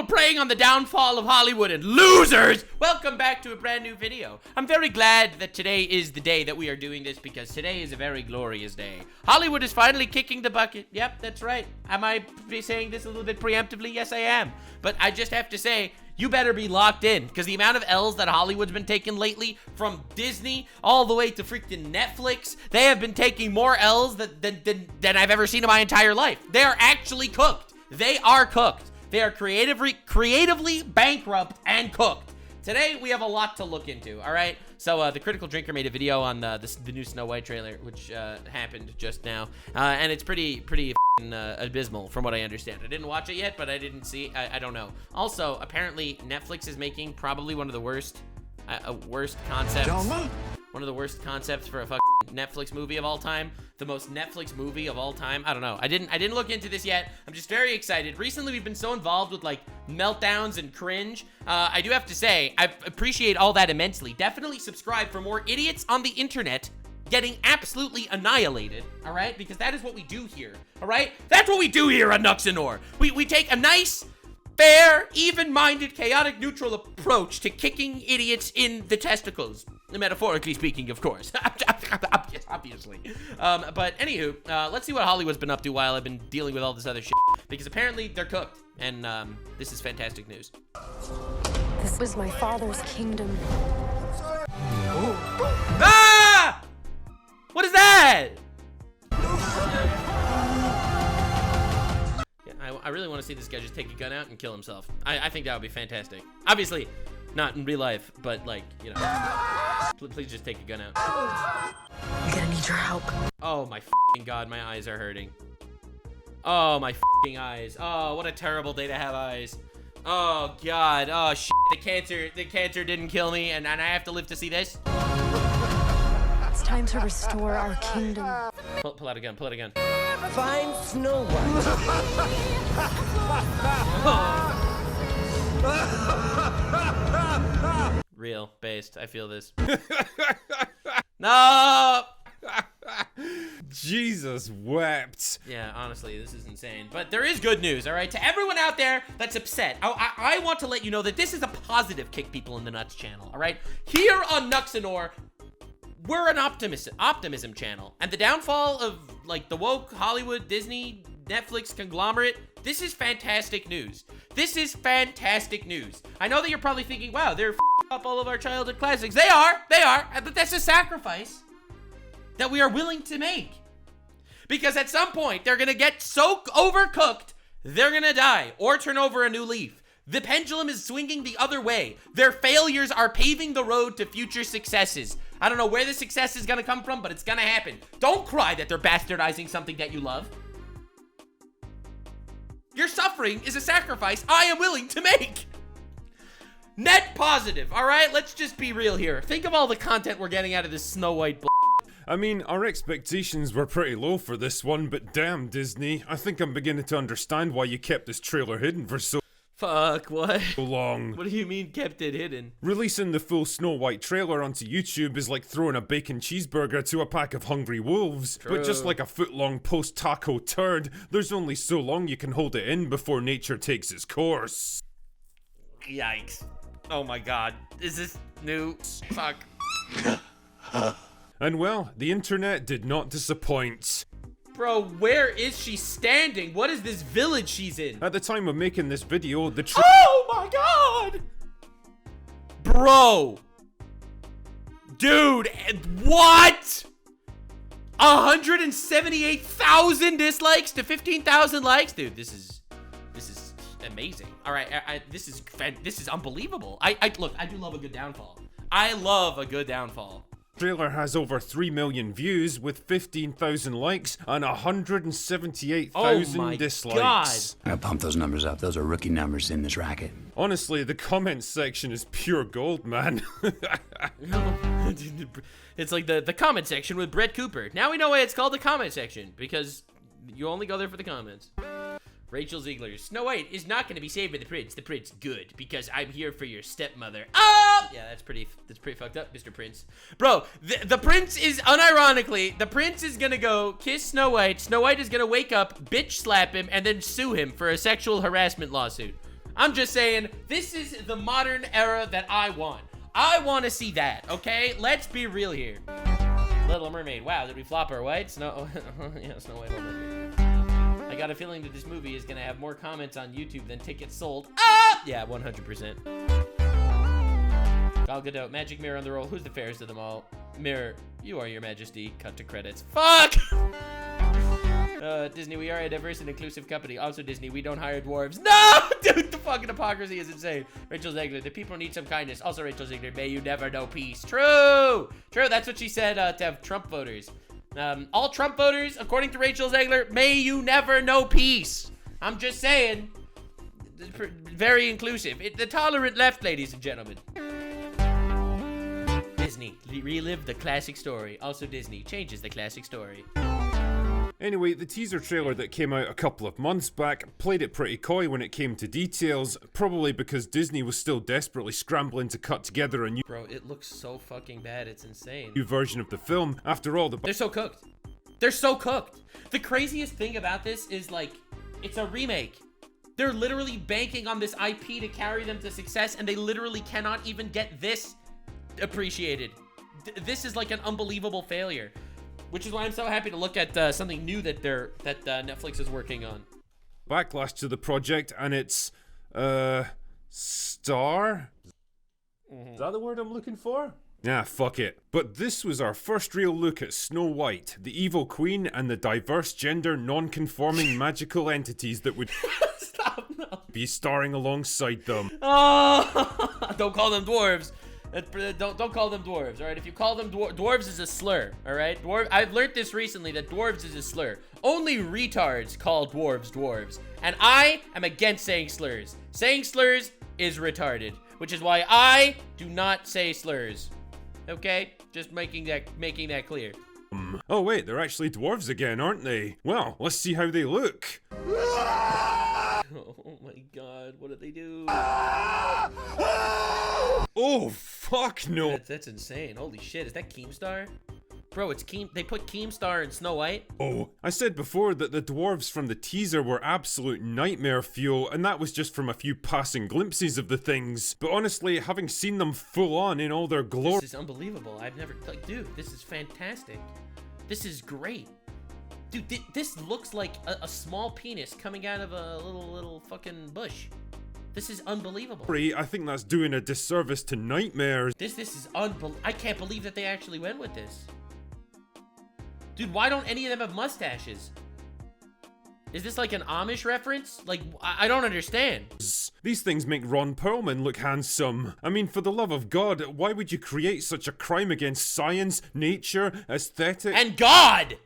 People preying on the downfall of Hollywood and losers! Welcome back to a brand new video. I'm very glad that today is the day that we are doing this because today is a very glorious day. Hollywood is finally kicking the bucket. Yep, that's right. Am I saying this a little bit preemptively? Yes, I am. But I just have to say, you better be locked in because the amount of L's that Hollywood's been taking lately, from Disney all the way to freaking Netflix, they have been taking more L's than I've ever seen in my entire life. They are actually cooked. They are cooked. They are creatively bankrupt and cooked. Today, we have a lot to look into, all right? So, the Critical Drinker made a video on the new Snow White trailer, which happened just now. And it's pretty abysmal, from what I understand. I didn't watch it yet, but I didn't see. I don't know. Also, apparently, Netflix is making probably one of the worst concepts. One of the worst concepts for a fucking Netflix movie of all time. The most Netflix movie of all time. I don't know. I didn't look into this yet. I'm just very excited. Recently, we've been so involved with like meltdowns and cringe. I do have to say, I appreciate all that immensely. Definitely subscribe for more idiots on the internet getting absolutely annihilated, all right? Because that is what we do here, all right? That's what we do here on Nuxanor. We take a nice, fair, even-minded, chaotic, neutral approach to kicking idiots in the testicles. Metaphorically speaking, of course. Obviously. But anywho, let's see what Hollywood's been up to while I've been dealing with all this other shit. Because apparently they're cooked. And this is fantastic news. This was my father's kingdom. Ah! What is that? I really want to see this guy just take a gun out and kill himself. I think that would be fantastic. Obviously, not in real life, but like, you know. Please just take a gun out. You're gonna need your help. Oh my f***ing god, my eyes are hurting. Oh my f***ing eyes. Oh, what a terrible day to have eyes. Oh god, oh shit, the cancer didn't kill me and I have to live to see this. It's time to restore our kingdom. Pull out a gun, pull out a gun. Find Snow White. Real, based, I feel this. No! Jesus wept. Yeah, honestly, this is insane. But there is good news, all right? To everyone out there that's upset, I want to let you know that this is a positive Kick People in the Nuts channel, all right? Here on Nuxanor, we're an optimism channel. And the downfall of, like, the woke Hollywood, Disney, Netflix conglomerate, this is fantastic news. This is fantastic news. I know that you're probably thinking, wow, they're up all of our childhood classics. They are, but that's a sacrifice that we are willing to make. Because at some point, they're gonna get so overcooked, they're gonna die or turn over a new leaf. The pendulum is swinging the other way. Their failures are paving the road to future successes. I don't know where the success is gonna come from, but it's gonna happen. Don't cry that they're bastardizing something that you love. Your suffering is a sacrifice I am willing to make. Net positive, all right? Let's just be real here. Think of all the content we're getting out of this Snow White I mean, our expectations were pretty low for this one, but damn, Disney, I think I'm beginning to understand why you kept this trailer hidden for so Fuck, what? long. What do you mean kept it hidden? Releasing the full Snow White trailer onto YouTube is like throwing a bacon cheeseburger to a pack of hungry wolves. True. But just like a foot-long post-taco turd, there's only so long you can hold it in before nature takes its course. Yikes. Oh my god. Is this new? Fuck. And well, the internet did not disappoint. Bro, where is she standing? What is this village she's in? At the time of making this video, the Oh my god! Bro! Dude, what? 178,000 dislikes to 15,000 likes? Dude, this is amazing. All right, this is unbelievable. Look, I do love a good downfall. I love a good downfall. trailer has over 3 million views with 15,000 likes and 178,000 dislikes. I'm gonna pump those numbers up. Those are rookie numbers in this racket. Honestly, the comments section is pure gold, man. It's like the comment section with Brett Cooper. Now we know why it's called the comment section, because you only go there for the comments. Rachel Zegler, Snow White is not going to be saved by the prince. The prince good, because I'm here for your stepmother. Oh! Yeah, that's pretty fucked up, Mr. Prince. Bro, the prince is, unironically, the prince is going to go kiss Snow White. Snow White is going to wake up, bitch slap him, and then sue him for a sexual harassment lawsuit. I'm just saying, this is the modern era that I want. I want to see that, okay? Let's be real here. Little Mermaid. Wow, did we flop our white? Snow. Yeah, Snow White. Little Mermaid. I got a feeling that this movie is gonna have more comments on YouTube than tickets sold. Ah! Yeah, 100%. Gala Gadot, magic mirror on the roll. Who's the fairest of them all? Mirror, you are your majesty. Cut to credits. Fuck! Disney, we are a diverse and inclusive company. Also, Disney, we don't hire dwarves. No! Dude, the fucking hypocrisy is insane. Rachel Zegler, the people need some kindness. Also, Rachel Zegler, may you never know peace. True! True, that's what she said to have Trump voters. All Trump voters, according to Rachel Zegler, may you never know peace. I'm just saying. Very inclusive. The tolerant left, ladies and gentlemen. Disney, relive the classic story. Also, Disney changes the classic story. Anyway, the teaser trailer that came out a couple of months back played it pretty coy when it came to details, probably because Disney was still desperately scrambling to cut together a new Bro, it looks so fucking bad, it's insane. version of the film. After all, They're so cooked. They're so cooked. The craziest thing about this is, like, it's a remake. They're literally banking on this IP to carry them to success, and they literally cannot even get this appreciated. This is like an unbelievable failure. Which is why I'm so happy to look at something new that Netflix is working on. backlash to the project, and it's star? Is that the word I'm looking for? Yeah, fuck it. But this was our first real look at Snow White, the evil queen, and the diverse gender non-conforming magical entities that would be starring alongside them. Oh, don't call them dwarves. Don't call them dwarves, all right? If you call them dwarves is a slur, all right? I've learned this recently, that dwarves is a slur. Only retards call dwarves dwarves. And I am against saying slurs. Saying slurs is retarded, which is why I do not say slurs. Okay? Just making that clear. Oh wait, they're actually dwarves again, aren't they? Well, let's see how they look. Oh my god, what did they do? Oh, fuck no. That's insane. Holy shit, is that Keemstar? Bro, it's they put Keemstar in Snow White? Oh, I said before that the dwarves from the teaser were absolute nightmare fuel, and that was just from a few passing glimpses of the things. But honestly, having seen them full on in all their glory— This is unbelievable. I've never, like, dude, this is fantastic. This is great. Dude, this looks like a small penis coming out of a little fucking bush. This is unbelievable. I think that's doing a disservice to nightmares. This is I can't believe that they actually went with this. Dude, why don't any of them have mustaches? Is this like an Amish reference? Like, I don't understand. These things make Ron Perlman look handsome. I mean, for the love of God, why would you create such a crime against science, nature, aesthetics, and God!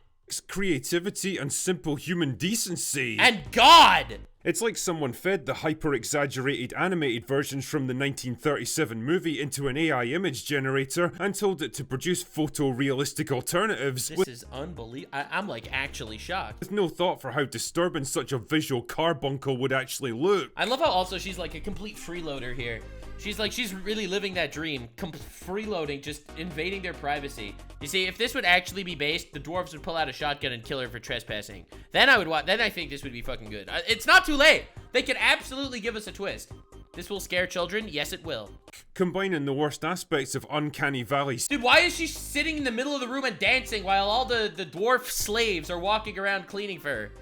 Creativity, and simple human decency? And God! It's like someone fed the hyper-exaggerated animated versions from the 1937 movie into an AI image generator and told it to produce photorealistic alternatives. This is unbelievable. I'm like actually shocked. With no thought for how disturbing such a visual carbuncle would actually look. I love how also she's like a complete freeloader here. She's really living that dream, freeloading, just invading their privacy. You see, if this would actually be based, the dwarves would pull out a shotgun and kill her for trespassing. Then I think this would be fucking good. It's not too late. They could absolutely give us a twist. This will scare children. Yes, it will. Combining the worst aspects of Uncanny Valley. Dude, why is she sitting in the middle of the room and dancing while all the dwarf slaves are walking around cleaning for her?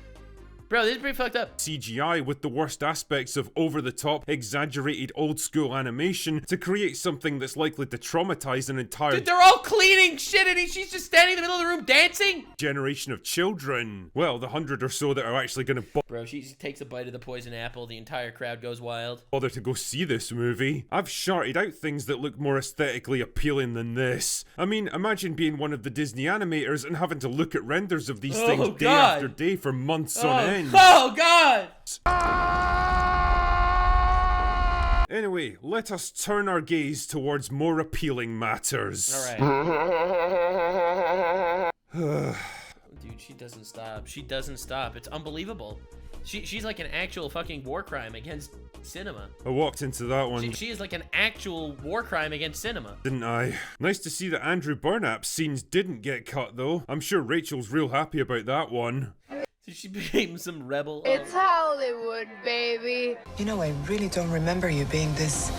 Bro, this is pretty fucked up. CGI with the worst aspects of over-the-top, exaggerated old-school animation to create something that's likely to traumatize an entire— Dude, they're all cleaning shit and she's just standing in the middle of the room dancing? generation of children. Well, the 100 or so that are actually gonna Bro, she takes a bite of the poison apple, the entire crowd goes wild. bother to go see this movie. I've sharted out things that look more aesthetically appealing than this. I mean, imagine being one of the Disney animators and having to look at renders of these things day after day for months on end. Oh, God! Anyway, let us turn our gaze towards more appealing matters. Alright. Dude, she doesn't stop. She doesn't stop. It's unbelievable. She's like an actual fucking war crime against cinema. I walked into that one. She is like an actual war crime against cinema. Didn't I? Nice to see that Andrew Burnap's scenes didn't get cut though. I'm sure Rachel's real happy about that one. So she became some rebel. It's Hollywood, baby. You know, I really don't remember you being this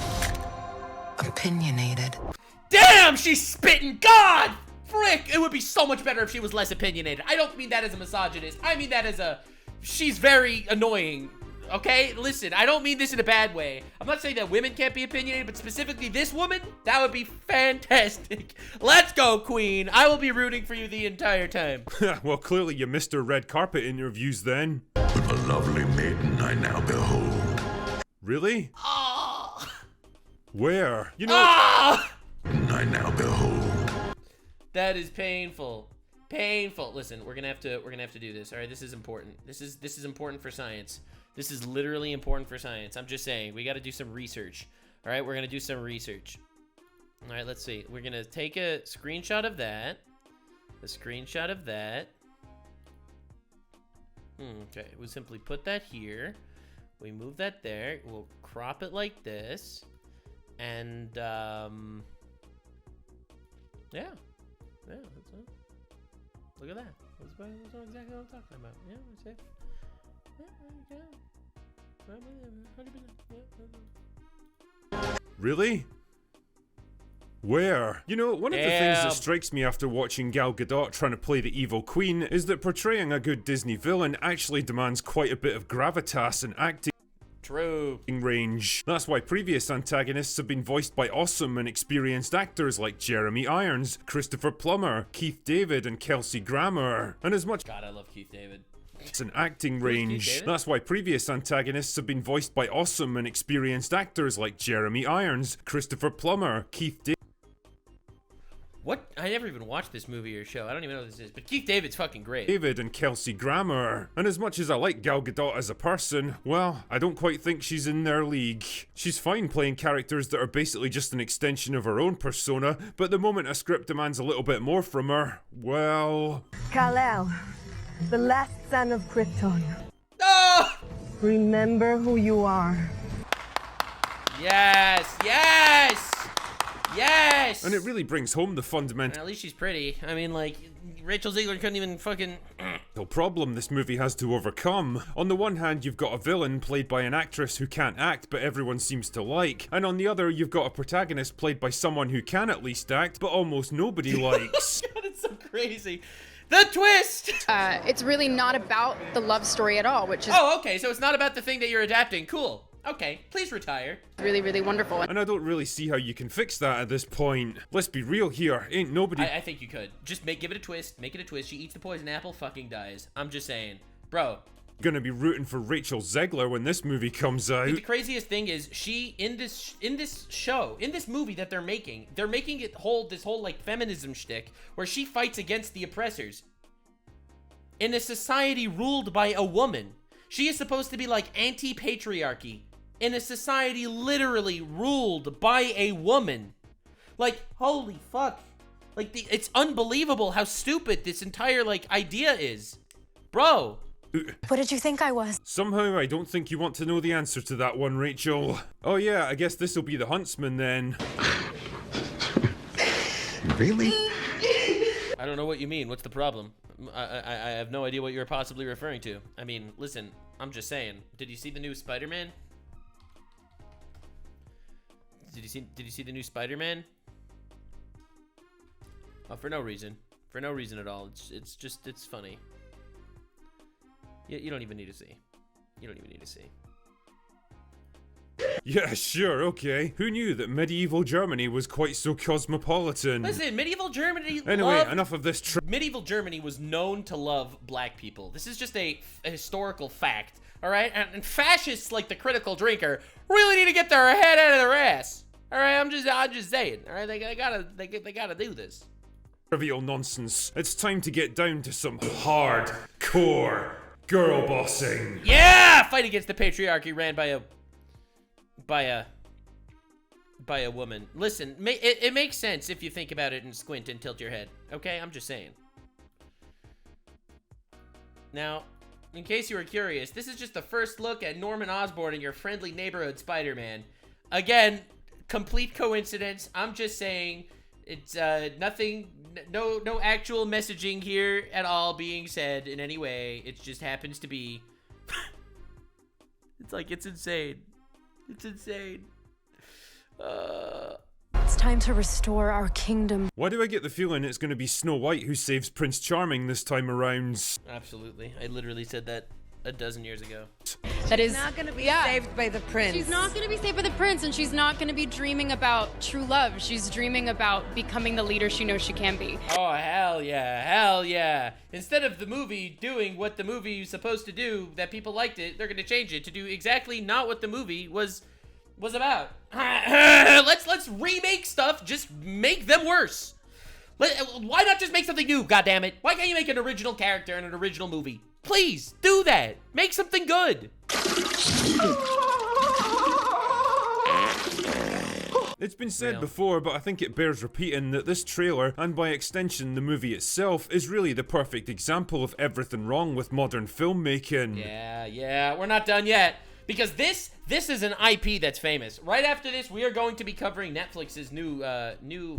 opinionated. Damn, she's spitting. God, frick. It would be so much better if she was less opinionated. I don't mean that as a misogynist. I mean that as a, she's very annoying. Okay, listen, I don't mean this in a bad way. I'm not saying that women can't be opinionated, but specifically this woman, that would be fantastic. Let's go, queen. I will be rooting for you the entire time. Well, clearly you missed her red carpet interviews then. A lovely maiden I now behold. Really? Oh. Where? You know. Oh. I now behold. That is painful. Painful. Listen, we're gonna have to do this. All right, this is important. This is important for science. This is literally important for science. I'm just saying, we got to do some research. All right, we're gonna do some research. All right, let's see. We're gonna take a screenshot of that. A screenshot of that. Okay, we simply put that here. We move that there. We'll crop it like this. And, yeah. Yeah, that's it. Look at that. That's exactly what I'm talking about. Yeah, we're safe. Yeah, okay. Really? Where? You know, one of the things that strikes me after watching Gal Gadot trying to play the evil queen is that portraying a good Disney villain actually demands quite a bit of gravitas and acting. True. Range. That's why previous antagonists have been voiced by awesome and experienced actors like Jeremy Irons, Christopher Plummer, Keith David, and Kelsey Grammer. And as much God, I love Keith David. It's an acting range. That's why previous antagonists have been voiced by awesome and experienced actors like Jeremy Irons, Christopher Plummer, Keith David. What? I never even watched this movie or show. I don't even know what this is. But Keith David's fucking great. David and Kelsey Grammer. And as much as I like Gal Gadot as a person, well, I don't quite think she's in their league. She's fine playing characters that are basically just an extension of her own persona, but the moment a script demands a little bit more from her, well... Kal-El, the last son of Krypton. Oh! Remember who you are. Yes! Yes! Yes! And it really brings home the fundamental... At least she's pretty. I mean, like, Rachel Zegler couldn't even fucking... problem this movie has to overcome. On the one hand, you've got a villain played by an actress who can't act but everyone seems to like. And on the other, you've got a protagonist played by someone who can at least act but almost nobody likes. God, it's so crazy. The twist! It's really not about the love story at all, which is Oh, okay, so it's not about the thing that you're adapting. Cool. Okay, please retire. really, really wonderful. And I don't really see how you can fix that at this point. Let's be real here, ain't nobody... I think you could. Just give it a twist, make it a twist. She eats the poison apple, fucking dies. I'm just saying. Bro. Gonna be rooting for Rachel Zegler when this movie comes out. The craziest thing is she, in this movie that they're making it this whole like feminism shtick where she fights against the oppressors. In a society ruled by a woman. She is supposed to be like anti-patriarchy. In a society literally ruled by a woman. Like, holy fuck. Like, it's unbelievable how stupid this entire, like, idea is. Bro. What did you think I was? Somehow, I don't think you want to know the answer to that one, Rachel. Oh yeah, I guess this'll be the huntsman then. Really? I don't know what you mean. What's the problem? I have no idea what you're possibly referring to. I mean, listen, I'm just saying. Did you see the new Spider-Man? Did you see the new Spider-Man? Oh, for no reason. For no reason at all. It's just funny. You don't even need to see. You don't even need to see. Yeah, sure, okay. Who knew that medieval Germany was quite so cosmopolitan? Listen, medieval Germany Anyway, enough of this medieval Germany was known to love black people. This is just a historical fact, all right? And fascists like the Critical Drinker really need to get their head out of their ass. All right, I'm just saying. All right, they gotta do this. Trivial nonsense. It's time to get down to some hardcore girl bossing. Yeah, fight against the patriarchy ran by a woman. Listen, it makes sense if you think about it and squint and tilt your head. Okay, I'm just saying. Now, in case you were curious, this is just the first look at Norman Osborn and your friendly neighborhood Spider-Man. Again, complete coincidence. I'm just saying, It's nothing, no actual messaging here at all being said in any way. It just happens to be. It's like, it's insane. It's insane. It's time to restore our kingdom. Why do I get the feeling it's going to be Snow White who saves Prince Charming this time around? Absolutely. I literally said that a dozen years ago. That is Not gonna be saved by the prince. She's not going to be saved by the prince, and she's not going to be dreaming about true love. She's dreaming about becoming the leader she knows she can be. Oh, hell yeah, hell yeah. Instead of the movie doing what the movie was supposed to do, that people liked it, they're gonna change it to do exactly not what the movie was about. Let's remake stuff, just make them worse. Why not just make something new, goddammit? Why can't you make an original character in an original movie? Please, do that. Make something good. It's been said before, but I think it bears repeating that this trailer, and by extension the movie itself, is really the perfect example of everything wrong with modern filmmaking. Yeah, we're not done yet. Because this is an IP that's famous. Right after this, we are going to be covering Netflix's new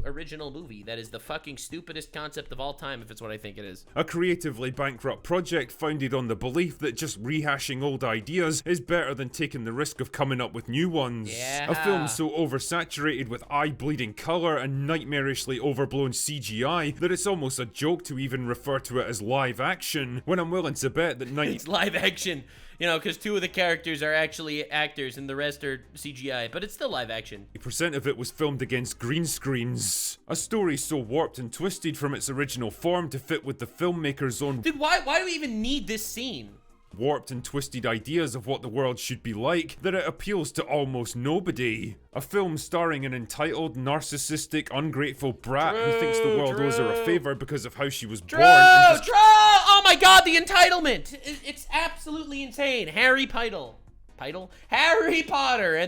original movie. That is the fucking stupidest concept of all time, if it's what I think it is. A creatively bankrupt project founded on the belief that just rehashing old ideas is better than taking the risk of coming up with new ones. Yeah. A film so oversaturated with eye-bleeding colour and nightmarishly overblown CGI that it's almost a joke to even refer to it as live action, when I'm willing to bet that It's live action. You know, because 2 of the characters are actually actors and the rest are CGI, but it's still live action. 90% of it was filmed against green screens. A story so warped and twisted from its original form to fit with the filmmaker's own Dude, why do we even need this scene? warped and twisted ideas of what the world should be like that it appeals to almost nobody. A film starring an entitled, narcissistic, ungrateful brat who thinks the world owes her a favor because of how she was born and just Oh my god, the entitlement! It's absolutely insane. Harry Potter and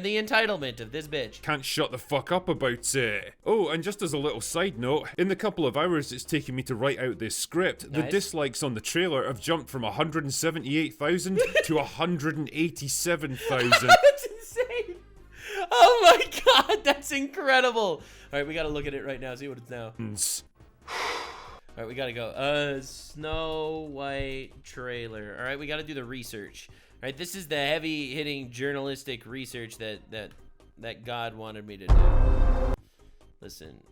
the entitlement of this bitch. can't shut the fuck up about it. Oh, and just as a little side note, in the couple of hours it's taken me to write out this script, the dislikes on the trailer have jumped from 178,000 to 187,000. That's insane. Oh my god, that's incredible. Alright, we gotta look at it right now, see what it's now. Alright, we gotta go. Snow White trailer. Alright, we gotta do the research. Alright, this is the heavy-hitting journalistic research that God wanted me to do. Listen.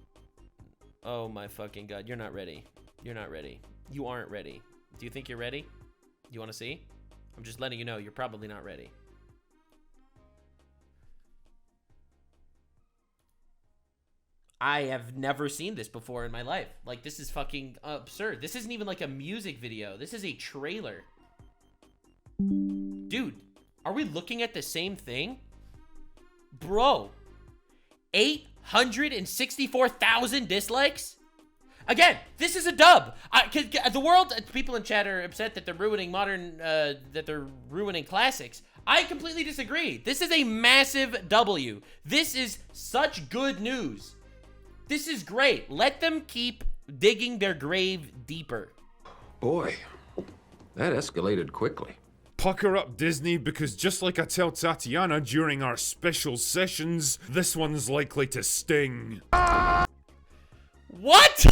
Oh my fucking god, you're not ready. You're not ready. You aren't ready. Do you think you're ready? You wanna see? I'm just letting you know, you're probably not ready. I have never seen this before in my life. Like, this is fucking absurd. This isn't even like a music video. This is a trailer. Dude, are we looking at the same thing? Bro, 864,000 dislikes? Again, this is a dub. The world, people in chat are upset that they're ruining that they're ruining classics. I completely disagree. This is a massive W. This is such good news. This is great. Let them keep digging their grave deeper. Boy, that escalated quickly. Pucker up, Disney, because just like I tell Tatiana during our special sessions, this one's likely to sting. What?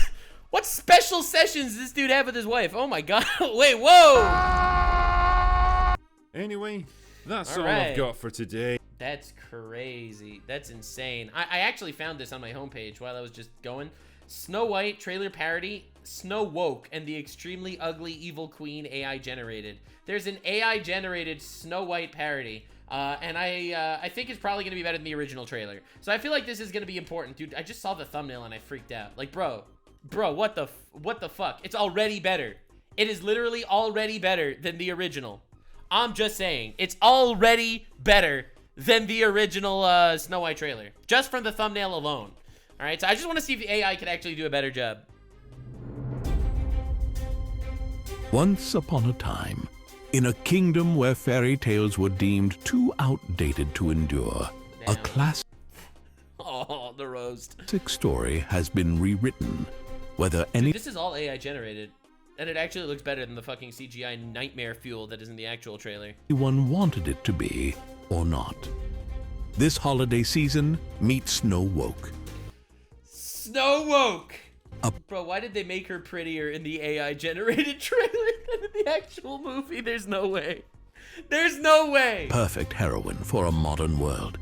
What special sessions does this dude have with his wife? Oh my god. Wait, whoa! Anyway, that's all I've got for today. That's crazy. That's insane. I actually found this on my homepage while I was just going. Snow White trailer parody, Snow Woke, and the extremely ugly evil queen AI generated. There's an AI generated Snow White parody, and I think it's probably gonna be better than the original trailer. So I feel like this is gonna be important, dude. I just saw the thumbnail and I freaked out. Like, bro, what the fuck? It's already better. It is literally already better than the original. I'm just saying, it's already better than the original Snow White trailer, just from the thumbnail alone. All right, so I just want to see if the AI can actually do a better job. Once upon a time, in a kingdom where fairy tales were deemed too outdated to endure, a classic the roast story has been rewritten. Whether Dude, this is all AI generated, and it actually looks better than the fucking CGI nightmare fuel that is in the actual trailer. anyone wanted it to be or not. This holiday season, meet Snow Woke. Snow woke. Bro, why did they make her prettier in the AI generated trailer than in the actual movie? There's no way. There's no way. Perfect heroine for a modern world.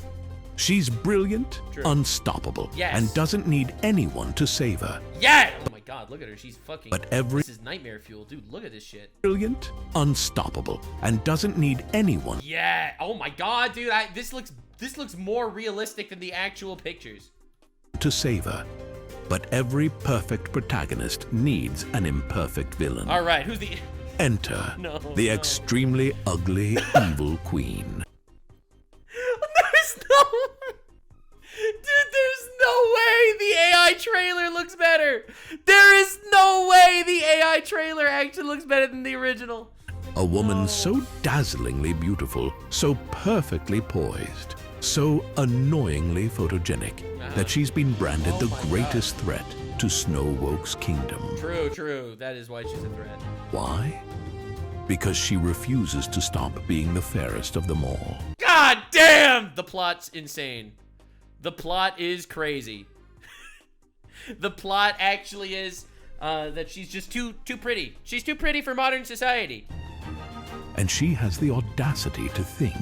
She's brilliant, unstoppable, and doesn't need anyone to save her. Yeah! Oh my god, look at her. She's fucking... This is nightmare fuel. Dude, look at this shit. Brilliant, unstoppable, and doesn't need anyone. Yeah! Oh my god, dude. This looks more realistic than the actual pictures. To save her. But every perfect protagonist needs an imperfect villain. Alright, who's the... Enter the extremely ugly evil queen. There's no way. Dude, there's no way the AI trailer looks better. There is no way the AI trailer actually looks better than the original. A woman so dazzlingly beautiful, so perfectly poised, so annoyingly photogenic that she's been branded the greatest threat to Snow Woke's kingdom. True. That is why she's a threat. Why? Because she refuses to stop being the fairest of them all. God damn! The plot's insane. The plot is crazy. The plot actually is that she's just too pretty. She's too pretty for modern society. And she has the audacity to think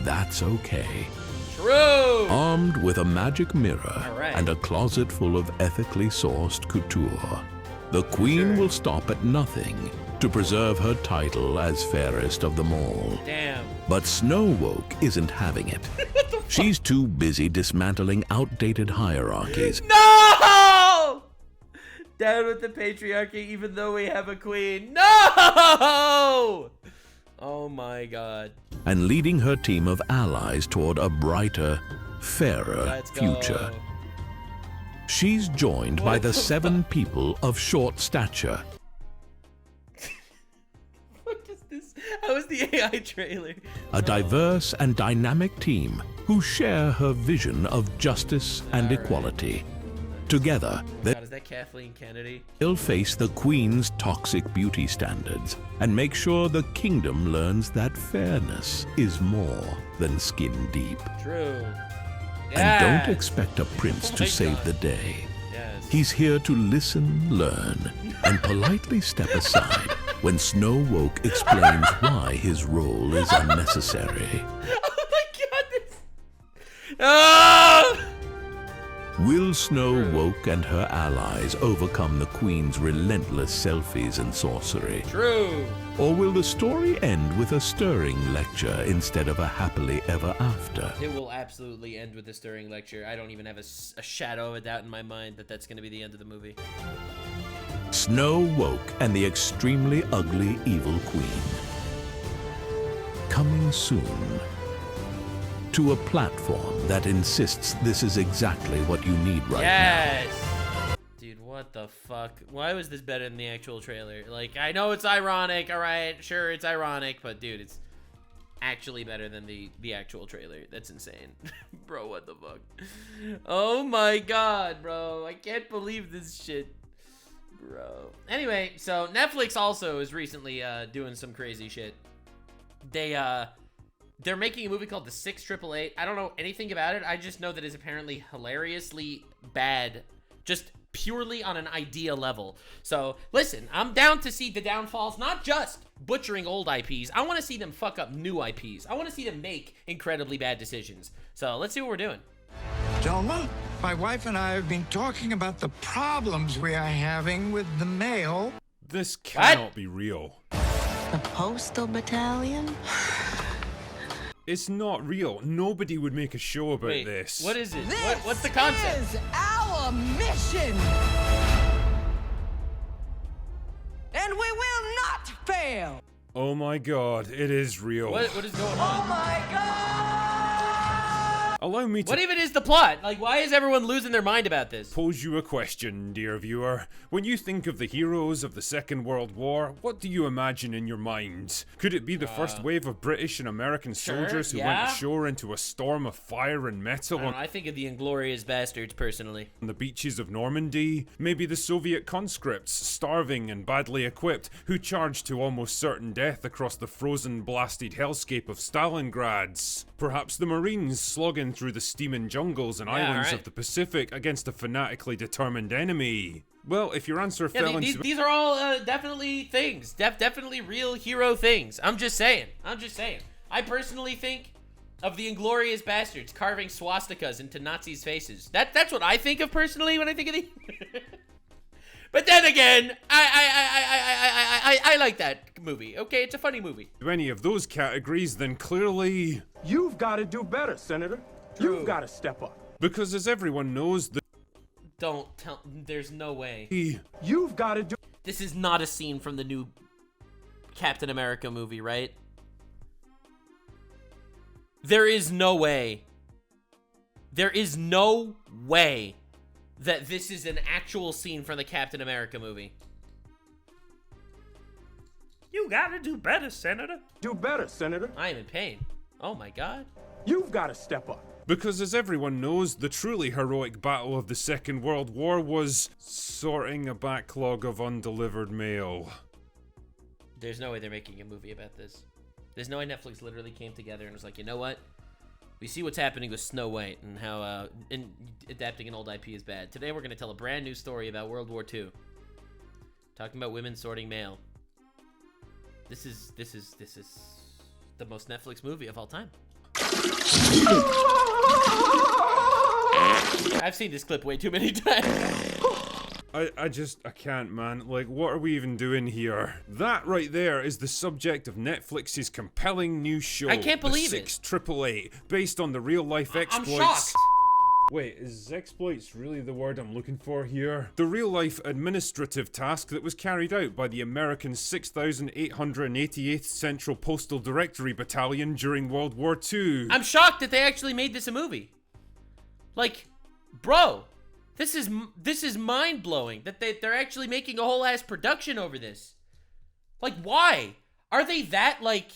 that's okay. True! Armed with a magic mirror and a closet full of ethically sourced couture, the queen will stop at nothing to preserve her title as fairest of them all. Damn. But Snow Woke isn't having it. She's too busy dismantling outdated hierarchies. No! Down with the patriarchy, even though we have a queen. No! Oh my god. And leading her team of allies toward a brighter, fairer future. She's joined by the 7 people of short stature. What is this? How is the AI trailer? A diverse and dynamic team who share her vision of justice and equality. Together, is that Kathleen Kennedy? they'll face the Queen's toxic beauty standards and make sure the kingdom learns that fairness is more than skin deep. True. And don't expect a prince to save the day. Yes. He's here to listen, learn, and politely step aside when Snow Woke explains why his role is unnecessary. Oh my god! Ah! Will Snow Woke and her allies overcome the Queen's relentless selfies and sorcery? True. Or will the story end with a stirring lecture instead of a happily ever after? It will absolutely end with a stirring lecture. I don't even have a shadow of a doubt in my mind that that's going to be the end of the movie. Snow Woke and the extremely ugly evil queen. Coming soon. To a platform that insists this is exactly what you need right now. Dude, what the fuck? Why was this better than the actual trailer? Like, I know it's ironic, alright? Sure, it's ironic, but dude, it's actually better than the actual trailer. That's insane. Bro, what the fuck? Oh my god, bro. I can't believe this shit. Bro. Anyway, so Netflix also is recently doing some crazy shit. They're making a movie called The 6888. I don't know anything about it. I just know that it's apparently hilariously bad, just purely on an idea level. So, listen, I'm down to see the downfalls, not just butchering old IPs. I want to see them fuck up new IPs. I want to see them make incredibly bad decisions. So, let's see what we're doing. Gentlemen, my wife and I have been talking about the problems we are having with the mail. This cannot be real. The Postal battalion? It's not real. Nobody would make a show about this. What is it? What's the concept? This is our mission! And we will not fail! Oh my god, it is real. What is going on? Oh my god! Allow me to... What even is the plot? Like, why is everyone losing their mind about this? Pose you a question, dear viewer. When you think of the heroes of the Second World War, what do you imagine in your mind? Could it be the first wave of British and American soldiers who went ashore into a storm of fire and metal? I think of the Inglorious Bastards, personally. On the beaches of Normandy? Maybe the Soviet conscripts, starving and badly equipped, who charged to almost certain death across the frozen, blasted hellscape of Stalingrad? Perhaps the Marines slogging through the steaming jungles and islands of the Pacific against a fanatically determined enemy. Well, if your answer fell into... These are all definitely things. Definitely real hero things. I'm just saying. I personally think of the Inglorious Bastards carving swastikas into Nazis' faces. That's what I think of personally when I think of the... But then again, I like that movie. Okay, it's a funny movie. Any of those categories, then clearly... You've got to do better, Senator. You've got to step up. Because as everyone knows, the... Don't tell... There's no way. You've got to do... This is not a scene from the new Captain America movie, right? There is no way. There is no way that this is an actual scene from the Captain America movie. You gotta do better, Senator. Do better, Senator. I am in pain. Oh my God. You've got to step up. Because as everyone knows, the truly heroic battle of the Second World War was sorting a backlog of undelivered mail. There's no way they're making a movie about this. There's no way Netflix literally came together and was like, you know what? We see what's happening with Snow White and how adapting an old IP is bad. Today we're going to tell a brand new story about World War II. Talking about women sorting mail. This is the most Netflix movie of all time. I've seen this clip way too many times. I can't, man. Like, what are we even doing here? That right there is the subject of Netflix's compelling new show. I can't believe it. 688, based on the real-life exploits. I'm shocked. Wait, is exploits really the word I'm looking for here? The real-life administrative task that was carried out by the American 6,888th Central Postal Directory Battalion during World War II. I'm shocked that they actually made this a movie. Like, bro, this is mind-blowing that they're actually making a whole ass production over this. Like, why? Are they that, like,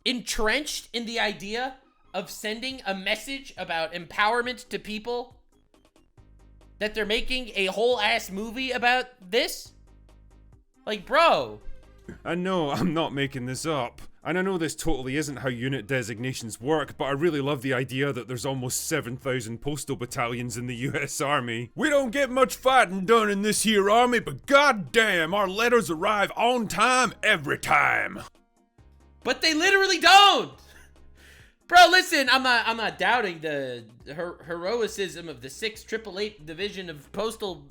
entrenched in the idea of sending a message about empowerment to people that they're making a whole ass movie about this? Like, bro. And no, I'm not making this up. And I know this totally isn't how unit designations work, but I really love the idea that there's almost 7,000 postal battalions in the US Army. We don't get much fighting done in this here army, but goddamn, our letters arrive on time every time. But they literally don't! Bro, listen, I'm not doubting the heroicism of the 6,888 Division of Postal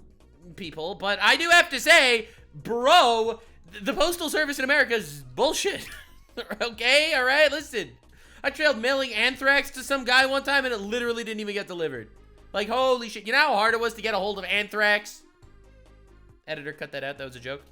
people, but I do have to say, bro, the Postal Service in America is bullshit. Okay, alright, listen. I trailed mailing anthrax to some guy one time and it literally didn't even get delivered. Like, holy shit. You know how hard it was to get a hold of anthrax? Editor, cut that out. That was a joke.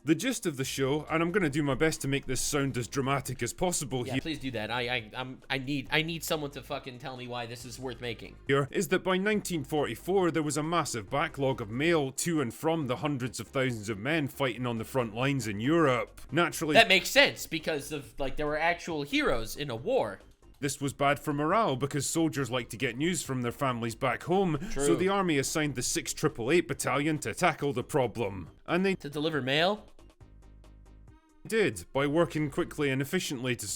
The gist of the show, and I'm gonna do my best to make this sound as dramatic as possible here. Please do that. I need someone to fucking tell me why this is worth making. Here is that by 1944 there was a massive backlog of mail to and from the hundreds of thousands of men fighting on the front lines in Europe. Naturally, that makes sense because of like there were actual heroes in a war. This was bad for morale because soldiers like to get news from their families back home. True. So the army assigned the 6,888 battalion to tackle the problem. And they... To deliver mail? Did, by working quickly and efficiently to...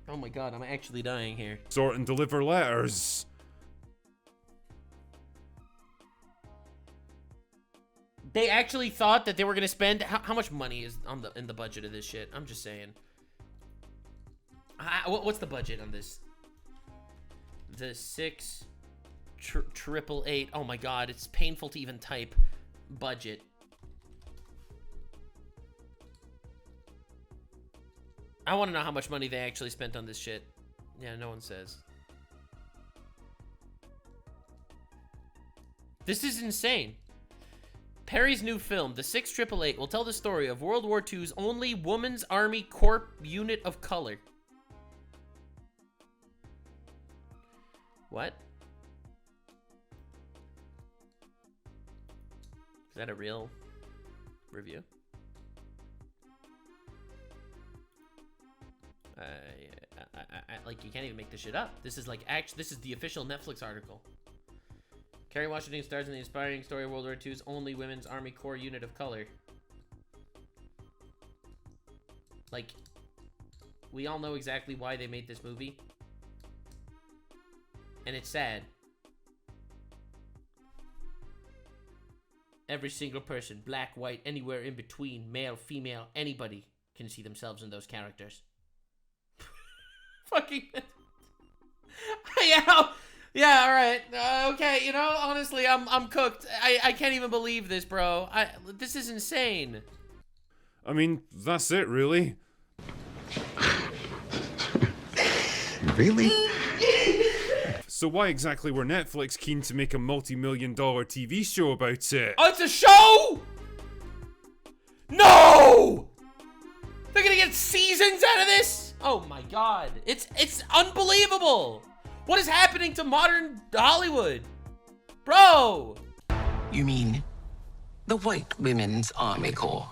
Oh my god, I'm actually dying here. Sort and deliver letters. They actually thought that they were gonna spend... How much money is in the budget of this shit? I'm just saying. What's the budget on this? The 6,888. Oh my god, it's painful to even type budget. I want to know how much money they actually spent on this shit. Yeah, no one says. This is insane. Perry's new film, The 6,888, will tell the story of World War II's only Women's Army Corps unit of color. What? Is that a real review? Like, you can't even make this shit up. This is like, this is the official Netflix article. Kerry Washington stars in the inspiring story of World War II's only Women's Army Corps unit of color. Like, we all know exactly why they made this movie. And it's sad. Every single person, black, white, anywhere in between, male, female, anybody can see themselves in those characters. Fucking... Yeah, alright. Okay, you know, honestly, I'm cooked. I can't even believe this, bro. This is insane. I mean, that's it, really. Really? So why exactly were Netflix keen to make a multi-million-dollar TV show about it? Oh, it's a show?! No! They're gonna get seasons out of this? Oh my god. It's unbelievable! What is happening to modern Hollywood? Bro! You mean the White Women's Army Corps?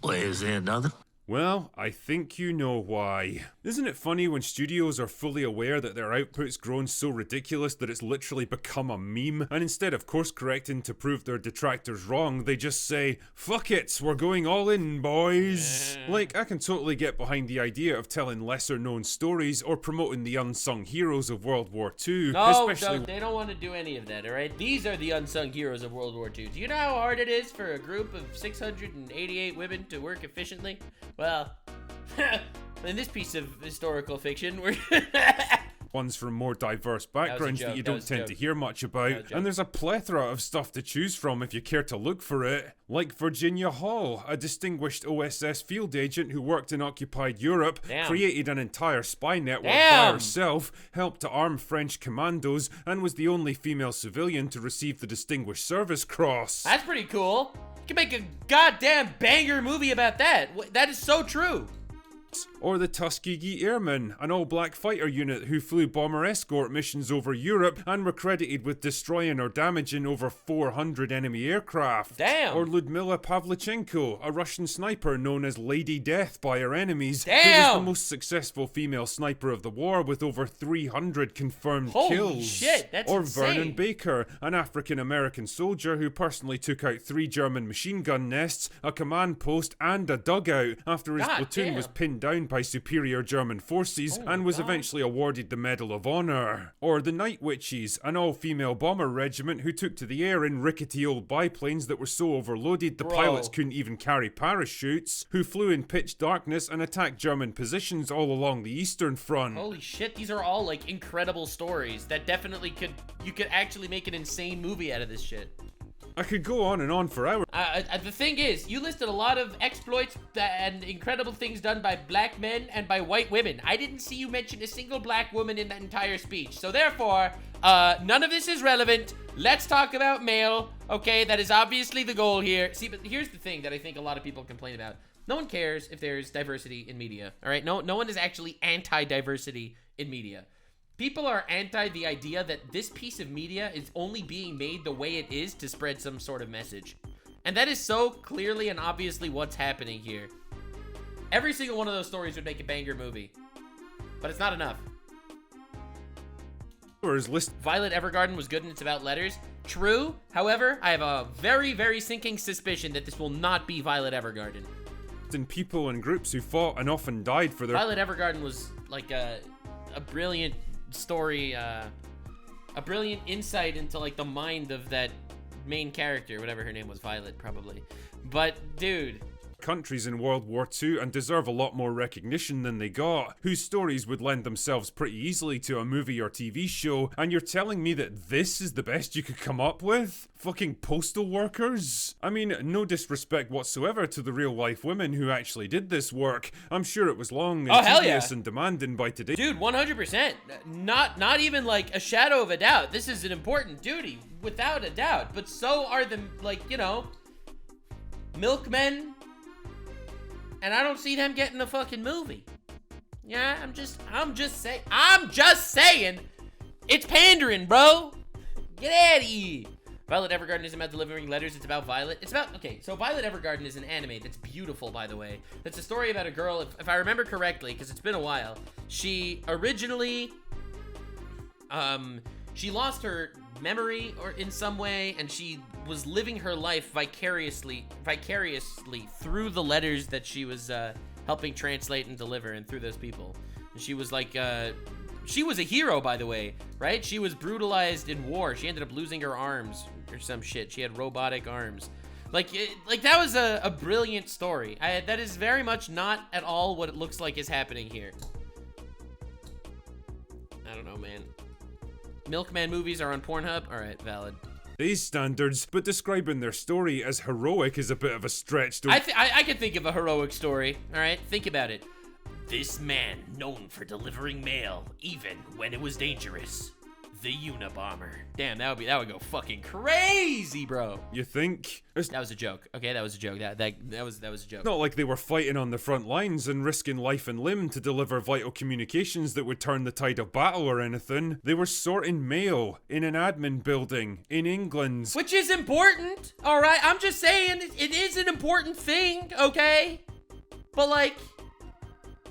Or is there another? Well, I think you know why. Isn't it funny when studios are fully aware that their output's grown so ridiculous that it's literally become a meme, and instead of course correcting to prove their detractors wrong, they just say, fuck it, we're going all in, boys. Like, I can totally get behind the idea of telling lesser known stories or promoting the unsung heroes of World War II. No, they don't want to do any of that, alright? These are the unsung heroes of World War II. Do you know how hard it is for a group of 688 women to work efficiently? Well, in this piece of historical fiction, we're... ones from more diverse backgrounds that you don't tend to hear much about, and there's a plethora of stuff to choose from if you care to look for it. Like Virginia Hall, a distinguished OSS field agent who worked in occupied Europe, created an entire spy network by herself, helped to arm French commandos, and was the only female civilian to receive the Distinguished Service Cross. That's pretty cool. You can make a goddamn banger movie about that. That is so true. Or the Tuskegee Airmen, an all-black fighter unit who flew bomber escort missions over Europe and were credited with destroying or damaging over 400 enemy aircraft. Damn! Or Ludmila Pavlichenko, a Russian sniper known as Lady Death by her enemies, Damn! who was the most successful female sniper of the war with over 300 confirmed kills. Holy shit, that's or insane. Vernon Baker, an African-American soldier who personally took out 3 German machine gun nests, a command post, and a dugout after his platoon was pinned down by superior German forces and was eventually awarded the Medal of Honor. Or the Night Witches, an all-female bomber regiment who took to the air in rickety old biplanes that were so overloaded the pilots couldn't even carry parachutes, who flew in pitch darkness and attacked German positions all along the Eastern Front. Holy shit, these are all like incredible stories that definitely you could actually make an insane movie out of this shit. I could go on and on for hours. The thing is, you listed a lot of exploits and incredible things done by black men and by white women. I didn't see you mention a single black woman in that entire speech. So therefore, none of this is relevant. Let's talk about male. Okay, that is obviously the goal here. See, but here's the thing that I think a lot of people complain about. No one cares if there's diversity in media, all right? No one is actually anti-diversity in media. People are anti the idea that this piece of media is only being made the way it is to spread some sort of message. And that is so clearly and obviously what's happening here. Every single one of those stories would make a banger movie. But it's not enough. Violet Evergarden was good and it's about letters. True. However, I have a very, very sinking suspicion that this will not be Violet Evergarden. And people and groups who fought and often died for their... Violet Evergarden was like a brilliant story, a brilliant insight into like the mind of that main character, whatever her name was, Violet probably. But dude, countries in World War II and deserve a lot more recognition than they got, whose stories would lend themselves pretty easily to a movie or TV show, and you're telling me that this is the best you could come up with? Fucking postal workers? I mean, no disrespect whatsoever to the real life women who actually did this work. I'm sure it was long and tedious and demanding by today. Dude, 100%. Not even like a shadow of a doubt. This is an important duty, without a doubt. But so are the, like, you know, milkmen. And I don't see them getting a fucking movie. Yeah, I'm just saying. It's pandering, bro. Get out of here. Violet Evergarden isn't about delivering letters, it's about Violet. Okay, so Violet Evergarden is an anime that's beautiful, by the way. That's a story about a girl, if I remember correctly, because it's been a while. She originally, she lost her memory or in some way, and she was living her life vicariously through the letters that she was helping translate and deliver, and through those people. And she was like She was a hero, by the way, right? She was brutalized in war. She ended up losing her arms or some shit. She had robotic arms. Like that was a brilliant story. That is very much not at all what it looks like is happening here. I don't know, man. Milkman movies are on Pornhub? All right, valid. These standards, but describing their story as heroic is a bit of a stretch. I can think of a heroic story. All right, think about it. This man known for delivering mail, even when it was dangerous. The Unabomber. Damn, that would go fucking crazy, bro. You think? That was a joke. Okay, that was a joke. That was a joke. Not like they were fighting on the front lines and risking life and limb to deliver vital communications that would turn the tide of battle or anything. They were sorting mail in an admin building in England. Which is important, all right? I'm just saying it is an important thing, okay? But like,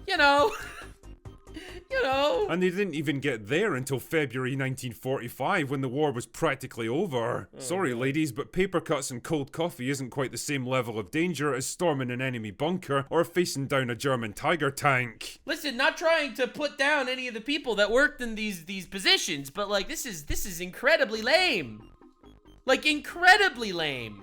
you know... You know. And they didn't even get there until February 1945 when the war was practically over. Sorry ladies, but paper cuts and cold coffee isn't quite the same level of danger as storming an enemy bunker or facing down a German Tiger tank. Listen, not trying to put down any of the people that worked in these positions, but like this is incredibly lame. Like incredibly lame.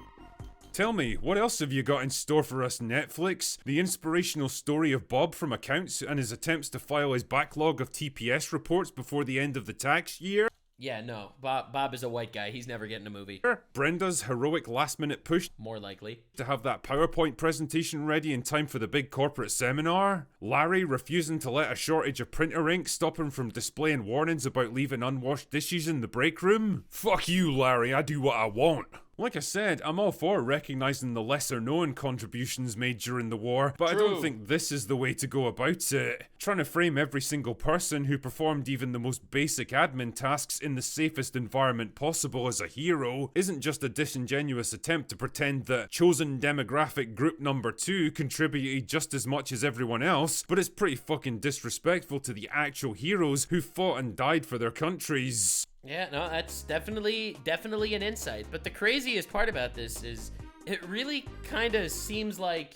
Tell me, what else have you got in store for us, Netflix? The inspirational story of Bob from accounts and his attempts to file his backlog of TPS reports before the end of the tax year? Yeah, no. Bob is a white guy. He's never getting a movie. Brenda's heroic last-minute push, more likely, to have that PowerPoint presentation ready in time for the big corporate seminar. Larry refusing to let a shortage of printer ink stop him from displaying warnings about leaving unwashed dishes in the break room. Fuck you, Larry. I do what I want. Like I said, I'm all for recognizing the lesser-known contributions made during the war, but True. I don't think this is the way to go about it. Trying to frame every single person who performed even the most basic admin tasks in the safest environment possible as a hero isn't just a disingenuous attempt to pretend that chosen demographic group number 2 contributed just as much as everyone else, but it's pretty fucking disrespectful to the actual heroes who fought and died for their countries. Yeah, no, that's definitely an insight. But the craziest part about this is it really kind of seems like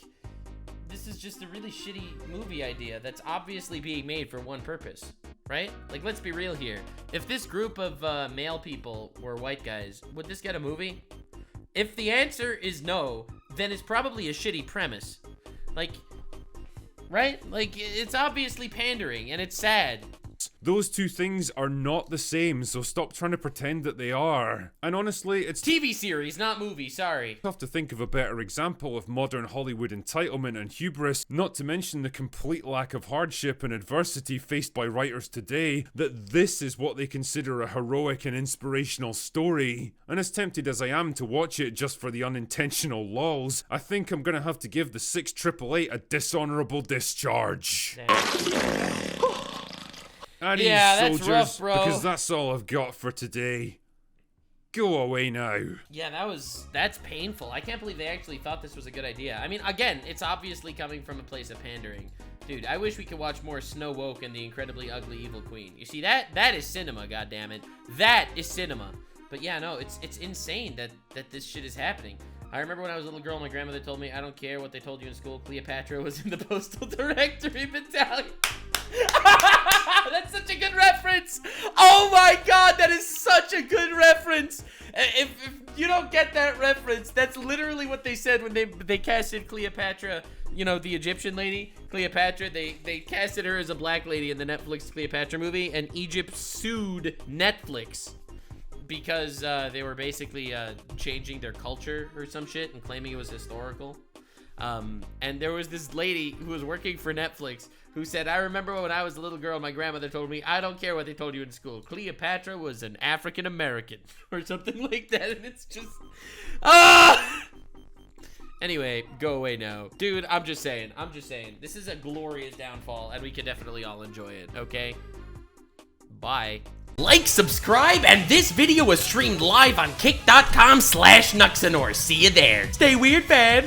this is just a really shitty movie idea that's obviously being made for one purpose, right? Like, let's be real here. If this group of male people were white guys, would this get a movie? If the answer is no, then it's probably a shitty premise. Like, right? Like, it's obviously pandering and it's sad. Those two things are not the same, so stop trying to pretend that they are. And honestly, it's TV series, not movie, sorry. Tough to think of a better example of modern Hollywood entitlement and hubris, not to mention the complete lack of hardship and adversity faced by writers today, that this is what they consider a heroic and inspirational story. And as tempted as I am to watch it just for the unintentional lols, I think I'm gonna have to give the 6888 a dishonorable discharge. Yeah, that's soldiers, rough, bro. Because that's all I've got for today. Go away now. Yeah, that's painful. I can't believe they actually thought this was a good idea. I mean, again, it's obviously coming from a place of pandering. Dude, I wish we could watch more Snow Woke and the Incredibly Ugly Evil Queen. You see, that is cinema, goddammit. That is cinema. But yeah, no, it's insane that this shit is happening. I remember when I was a little girl, my grandmother told me, I don't care what they told you in school, Cleopatra was in the Postal Directory Battalion. That's such a good reference. Oh my god, that is such a good reference. If you don't get that reference, that's literally what they said when they casted Cleopatra, you know, the Egyptian lady, Cleopatra. They casted her as a black lady in the Netflix Cleopatra movie, and Egypt sued Netflix because they were basically changing their culture or some shit and claiming it was historical. And there was this lady who was working for Netflix who said, I remember when I was a little girl, my grandmother told me, I don't care what they told you in school, Cleopatra was an African American or something like that. And it's just, Anyway, go away now. Dude, I'm just saying, this is a glorious downfall and we can definitely all enjoy it, okay? Bye. Like, subscribe, and this video was streamed live on kick.com/Nuxanor. See you there. Stay weird, fam.